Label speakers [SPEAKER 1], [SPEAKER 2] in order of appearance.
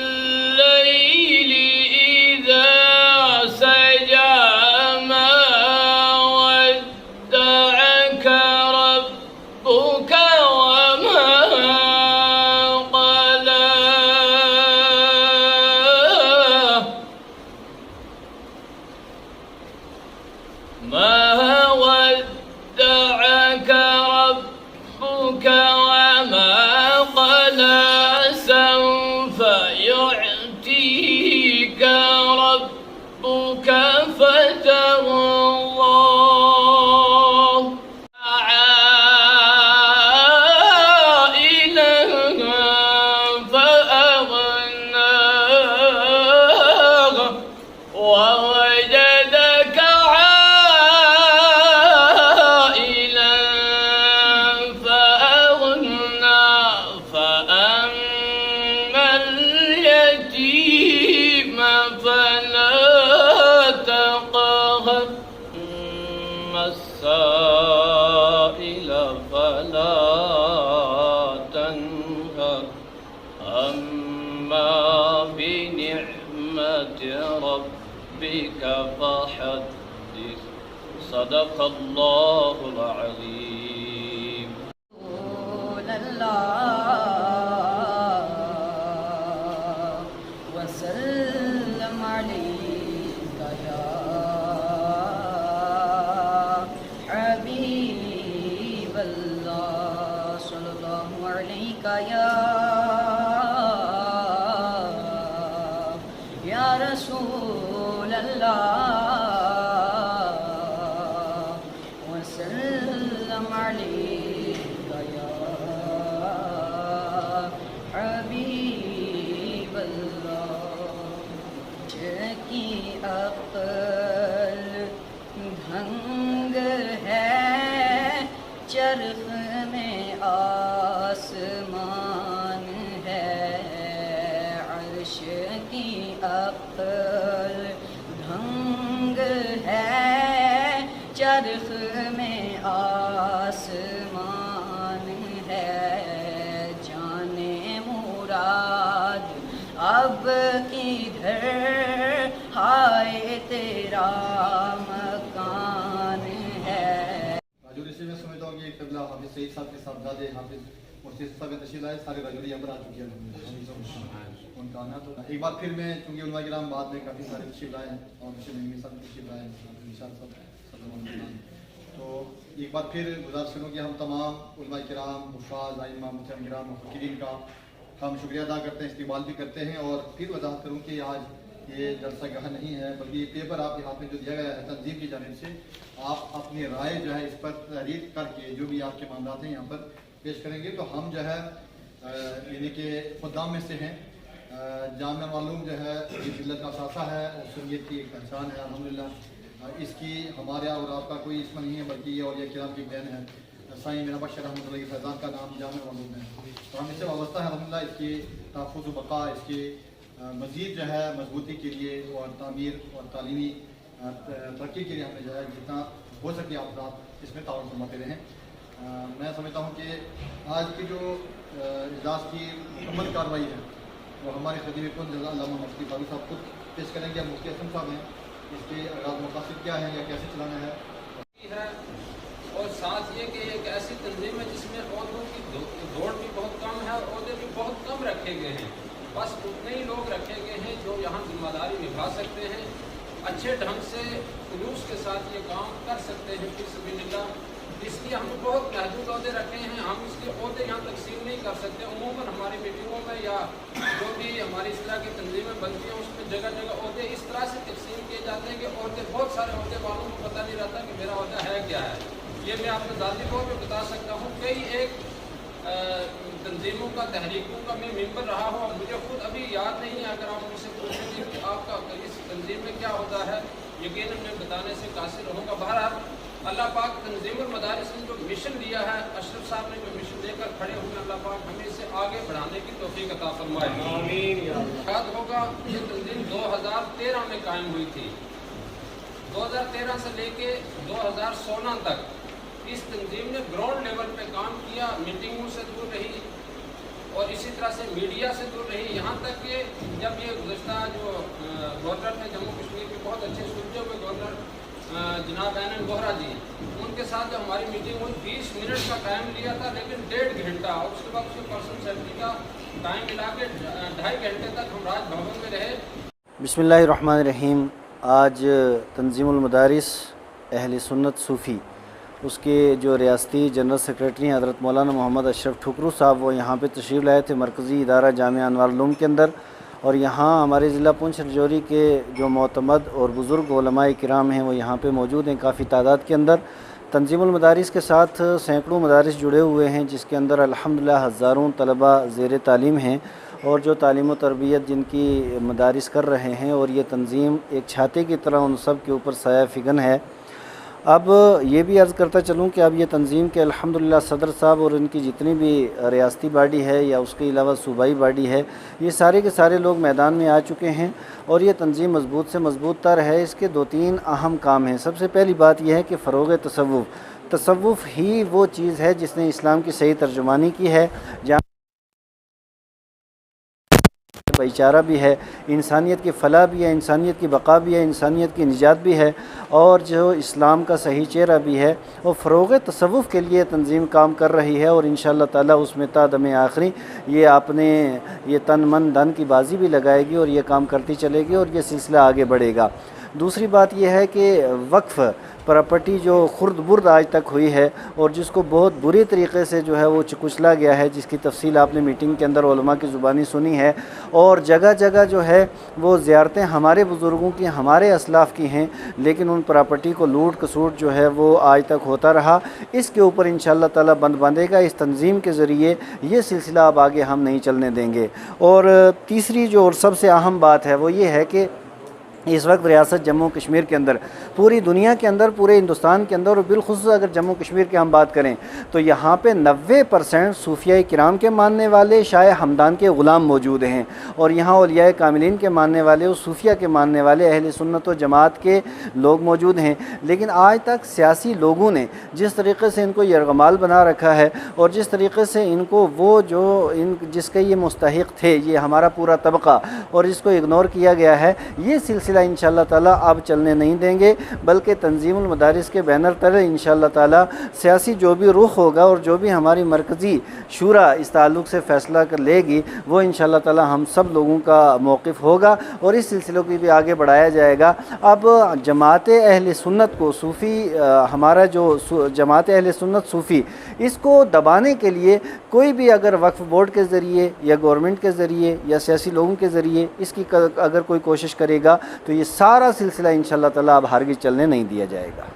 [SPEAKER 1] والليل إذا سجى ما ودعك ربك وما قلى ما ودعك ربك وما قلى سوف يعطيك ربك فترضى عائلا فأغناه ووجدك عائلا فأغنى فأما اليتيم فلا تقهر أما السائل فلا تنهر أما بنعمة ربك فحدث صدق الله العظيم.
[SPEAKER 2] رسول الله وسلم عليك يا حبيب الله صلى الله عليك يا رسول الله وسلم عليك يا حبيب الله کی عقل دھنگ ہے چرخ میں آسمان ہے عرش کی عقل دھنگ ہے چرخ میں آسمان ہے جانے مراد اب کدھر ہائے تیرا مکان ہے.
[SPEAKER 3] راجوری سے میں سمجھتا ہوں کہ قبلہ حافظ سعید صاحب کے صاحبزادے حافظ مفتی صاحب تشریف لائے سارے راجوری یہاں پر آ چکے ہیں ان کا آنا. تو ایک بار پھر میں چونکہ علماء کرام بعد میں کافی سارے تشریف لائے ہیں اور نعیمی صاحب تشریف لائے ہیں تو ایک بار پھر گزارش کروں کہ ہم تمام علماء کرام حفاظ ائمہ محترم کرام مفکرین کا ہم شکریہ ادا کرتے ہیں استقبال بھی کرتے ہیں. اور پھر وضاحت کروں کہ آج یہ جلسہ گاہ نہیں ہے بلکہ یہ پیپر آپ کے ہاتھ میں جو دیا گیا ہے تنظیم کی جانب سے آپ اپنی رائے جو ہے اس پر تحریر کر کے جو بھی آپ کے معاملات ہیں یہاں پر پیش کریں گے. تو ہم جو ہے یعنی کہ خدام میں سے ہیں. جامعہ معلوم جو ہے یہ ملت کا اثاثہ ہے اور سنیت کی ایک پہچان ہے الحمدللہ. اس کی ہمارے اور آپ کا کوئی اسم نہیں ہے بلکہ یہ اولیاء کرام کی دین ہے. سائیں میرا بخش رحمۃ اللہ فیضان کا نام جامع معلوم ہے تو ہم اس سے وابستہ ہے الحمدللہ. اس کی تحفظ و بقا اس کی مزید جو ہے مضبوطی کے لیے اور تعمیر اور تعلیمی ترقی کے لیے ہم نے جو ہے جتنا ہو سکے آپ اس میں تعاون فرماتے رہیں. میں سمجھتا ہوں کہ آج کی جو اجلاس کی مکمل کارروائی ہے وہ ہمارے خطیب کل علامہ مفتی فاروق صاحب خود پیش کریں گے. مفتی اسلم صاحب ہیں اس کے اغراض مقاصد کیا ہیں یا کیسے چلانا ہے.
[SPEAKER 4] اور ساتھ یہ کہ ایک ایسی تنظیم ہے جس میں عہدوں کی دوڑ بھی بہت کم ہے اور عہدے بھی بہت کم رکھے گئے ہیں. بس اتنے ہی لوگ رکھے گئے ہیں جو یہاں ذمہ داری نبھا سکتے ہیں, اچھے ڈھنگ سے خلوص کے ساتھ یہ کام کر سکتے ہیں فی سبیل اللہ. اس لیے ہم نے بہت محدود عہدے رکھے ہیں. ہم اس کے عہدے یہاں تقسیم نہیں کر سکتے. عموماً ہماری میٹنگوں میں یا جو بھی ہماری اس طرح کی تنظیمیں بنتی ہیں اس میں جگہ جگہ عہدے اس طرح سے تقسیم کیے جاتے ہیں کہ عہدے بہت سارے عہدے والوں کو پتہ نہیں رہتا کہ میرا عہدہ ہے کیا ہے. یہ میں آپ کو ذاتی طور پہ بتا سکتا ہوں. کئی ایک تنظیموں کا تحریکوں کا میں ممبر رہا ہوں. مجھے خود ابھی یاد نہیں ہے. اگر آپ مجھ سے پوچھیں گے کہ آپ کا اس تنظیم میں کیا ہوتا ہے یقیناً میں بتانے سے قاصر رہوں گا. بہرحال اللہ پاک تنظیم المدارس نے جو مشن دیا ہے, اشرف صاحب نے جو مشن لے کر کھڑے ہوئے, اللہ پاک ہمیں اسے آگے بڑھانے کی توفیق عطا فرمائے. آمین. یاد ہوگا یہ تنظیم 2013 میں قائم ہوئی تھی. 2013 سے لے کے 2016 تک اس تنظیم نے گراؤنڈ لیول پہ کام کیا, میٹنگوں سے دور رہی اور اس इसी तरह से मीडिया से दूर रही, यहाँ तक कि जब ये गुज़श्ता जो गवर्नर थे जम्मू कश्मीर के, बहुत अच्छे सुलझे हुए गवर्नर जनाब एन बोहरा जी, उनके साथ जब हमारी मीटिंग हुई 20 मिनट का टाइम लिया था, लेकिन 1.5 घंटा, और उसके बाद उसके पर्सन सेफ्टी का टाइम मिला के 2.5 घंटे तक हम राजभवन में रहे।
[SPEAKER 5] बिस्मिल्लाहिर्रहमानिर्रहीम। आज तंजीमुल मदारिस अहले सुन्नत सूफ़ी, उसके जो रियासती जनरल सेक्रेटरी हैं हज़रत मौलाना मोहम्मद अशरफ ठुकरू साहब, वो यहाँ पे तशरीफ़ लाए थे मरकज़ी इदारा जामिया अनवार उलूम के अंदर। और यहाँ हमारे ज़िला पुंछ रजौरी के जो मोतमद और बुज़ुर्ग उलमाए किराम हैं वो यहाँ पे मौजूद हैं काफ़ी तादाद के अंदर। तंजीमुल मदारिस के साथ सैकड़ों मदारिस जुड़े हुए हैं, जिसके अंदर अल्हम्दुलिल्लाह हज़ारों तलबा ज़ेर तालीम हैं और जो तालीम व तरबियत जिनकी मदारिस कर रहे हैं, और ये तंजीम एक छाते की तरह उन सब के ऊपर साया फ़िगन है। अब ये भी अर्ज़ करता चलूँ कि अब ये तंजीम के अल्हम्दुलिल्लाह सदर साहब और इनकी जितनी भी रियासती बॉडी है या उसके अलावा सूबाई बॉडी है, ये सारे के सारे लोग मैदान में आ चुके हैं और ये तंजीम मजबूत से मजबूत तर है। इसके 2-3 अहम काम हैं। सबसे पहली बात यह है कि फ़रोग़ तसव्वुफ़ ही वो चीज़ है जिसने इस्लाम की सही तर्जुमानी की है, जहाँ भाईचारा भी है, इंसानियत की फ़लाह भी है, इंसानियत की बका भी है, इंसानियत की निजात भी है, और जो इस्लाम का सही चेहरा भी है। और फ़रोग़ तसव्वुफ़ के लिए तंजीम काम कर रही है और इंशाअल्लाह ताला उसमें ता दम आखिरी ये आपने ये तन मन धन की बाजी भी लगाएगी और ये काम करती चलेगी और ये सिलसिला आगे बढ़ेगा। दूसरी बात यह है कि वक्फ़ प्रॉपर्टी जो खुर्द बुर्द आज तक हुई है और जिसको बहुत बुरी तरीक़े से जो है वो कुचला गया है, जिसकी तफसील आपने मीटिंग के अंदर उलमा की ज़ुबानी सुनी है, और जगह जगह जो है वो ज़ियारतें हमारे बुज़ुर्गों की, हमारे असलाफ़ की हैं, लेकिन उन प्रॉपर्टी को लूट कसूट जो है वो आज तक होता रहा। इसके ऊपर इंशाअल्लाह ताला बंद बंधेगा। इस तंजीम के ज़रिए ये सिलसिला अब आगे हम नहीं चलने देंगे। और तीसरी जो और सबसे अहम बात है वो ये है कि इस वक्त रियासत जम्मू कश्मीर के अंदर, पूरी दुनिया के अंदर, पूरे हिंदुस्तान के अंदर और बिलखुसूस अगर जम्मू कश्मीर की हम बात करें तो यहाँ पे 90% सूफिया किराम के मानने वाले शाह हमदान के ग़ुलाम मौजूद हैं, और यहाँ औलिया कामिलीन के मानने वाले और सूफिया के मानने वाले अहले सुन्नत व जमात के लोग मौजूद हैं। लेकिन आज तक सियासी लोगों ने जिस तरीक़े से इनको यरगमाल बना रखा है और जिस तरीक़े से इनको वो जो जिसके ये मुस्तहिक़ थे, ये हमारा पूरा तबका, और इसको इग्नोर किया गया है, ये सिलसिला इंशाअल्लाह ताला अब चलने नहीं देंगे, बल्कि तंजीमुल मदारिस के बैनर तले इंशाअल्लाह ताला सियासी जो भी रुख होगा और जो भी हमारी मरकज़ी शूरा इस ताल्लुक़ से फ़ैसला कर लेगी वो इंशाअल्लाह ताला हम सब लोगों का मौक़िफ़ होगा और इस सिलसिले को भी आगे बढ़ाया जाएगा। अब जमात अहले सुन्नत को सूफ़ी, हमारा जो जमात अहले सुन्नत सूफ़ी, इसको दबाने के लिए कोई भी अगर वक्फ़ बोर्ड के ज़रिए या गवर्नमेंट के ज़रिए या सियासी लोगों के ज़रिए इसकी अगर कोई कोशिश करेगा तो ये सारा सिलसिला इंशाअल्लाह ताला अब हरगिज़ चलने नहीं दिया जाएगा।